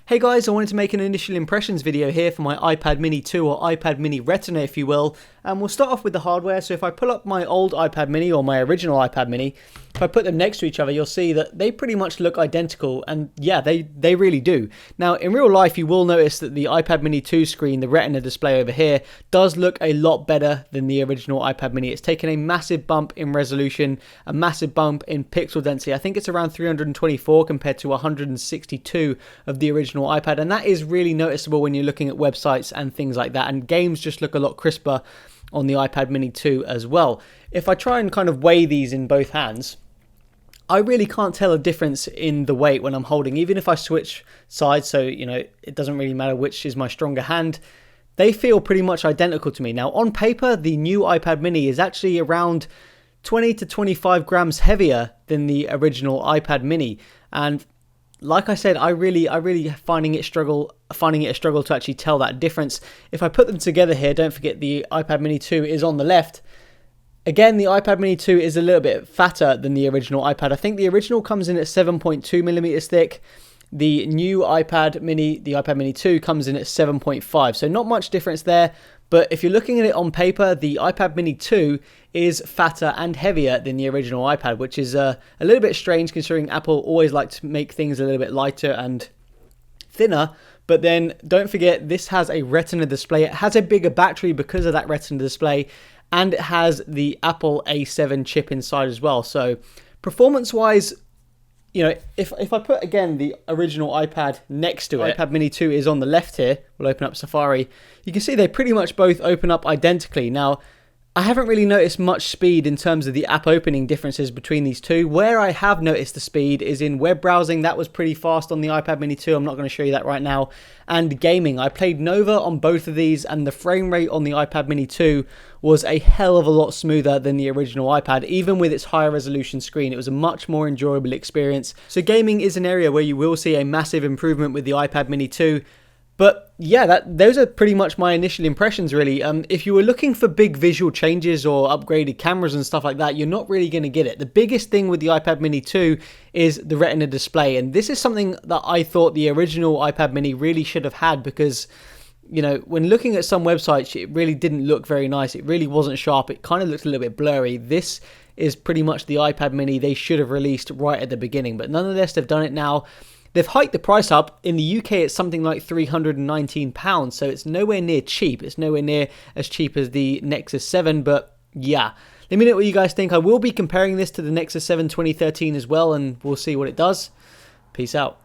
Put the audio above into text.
Hey guys, I wanted to make an initial impressions video here for my iPad mini 2 or iPad mini Retina if you will, and we'll start off with the hardware. So if I pull up my old iPad mini or my original iPad mini, if I put them next to each other, you'll see that they pretty much look identical, and yeah, they really do. Now in real life you will notice that the iPad mini 2 screen, the Retina display over here, does look a lot better than the original iPad mini. It's taken a massive bump in resolution, a massive bump in pixel density. I think it's around 324 compared to 162 of the original iPad, and that is really noticeable when you're looking at websites and things like that, and games just look a lot crisper on the iPad mini 2 as well. If I try and kind of weigh these in both hands, I really can't tell a difference in the weight when I'm holding, even if I switch sides, so you know it doesn't really matter which is my stronger hand. They feel pretty much identical to me. Now on paper, the new iPad mini is actually around 20 to 25 grams heavier than the original iPad mini, and like I said, I really finding it a struggle to actually tell that difference. If I put them together here, don't forget the iPad mini 2 is on the left. Again, the iPad mini 2 is a little bit fatter than the original iPad. I think the original comes in at 7.2 millimeters thick. The new iPad mini, the iPad mini 2, comes in at 7.5. So not much difference there. But if you're looking at it on paper, the iPad mini 2 is fatter and heavier than the original iPad, which is a little bit strange considering Apple always like to make things a little bit lighter and thinner. But then don't forget, this has a Retina display. It has a bigger battery because of that Retina display, and it has the Apple A7 chip inside as well. So performance-wise, you know, if I put, again, the original iPad next to it, iPad mini 2 is on the left here. We'll open up Safari. You can see they pretty much both open up identically. Now, I haven't really noticed much speed in terms of the app opening differences between these two. Where I have noticed the speed is in web browsing. That was pretty fast on the iPad mini 2. I'm not going to show you that right now. And gaming. I played Nova on both of these, and the frame rate on the iPad mini 2 was a hell of a lot smoother than the original iPad. Even with its higher resolution screen, it was a much more enjoyable experience. So gaming is an area where you will see a massive improvement with the iPad mini 2. But yeah, those are pretty much my initial impressions really. If you were looking for big visual changes or upgraded cameras and stuff like that, you're not really going to get it. The biggest thing with the iPad mini 2 is the Retina display, and this is something that I thought the original iPad mini really should have had, because you know, when looking at some websites, it really didn't look very nice. It really wasn't sharp. It kind of looked a little bit blurry. This is pretty much the iPad mini they should have released right at the beginning, but nonetheless, they've done it now. They've hiked the price up. In the UK, it's something like £319, so it's nowhere near cheap. It's nowhere near as cheap as the Nexus 7, but yeah. Let me know what you guys think. I will be comparing this to the Nexus 7 2013 as well, and we'll see what it does. Peace out.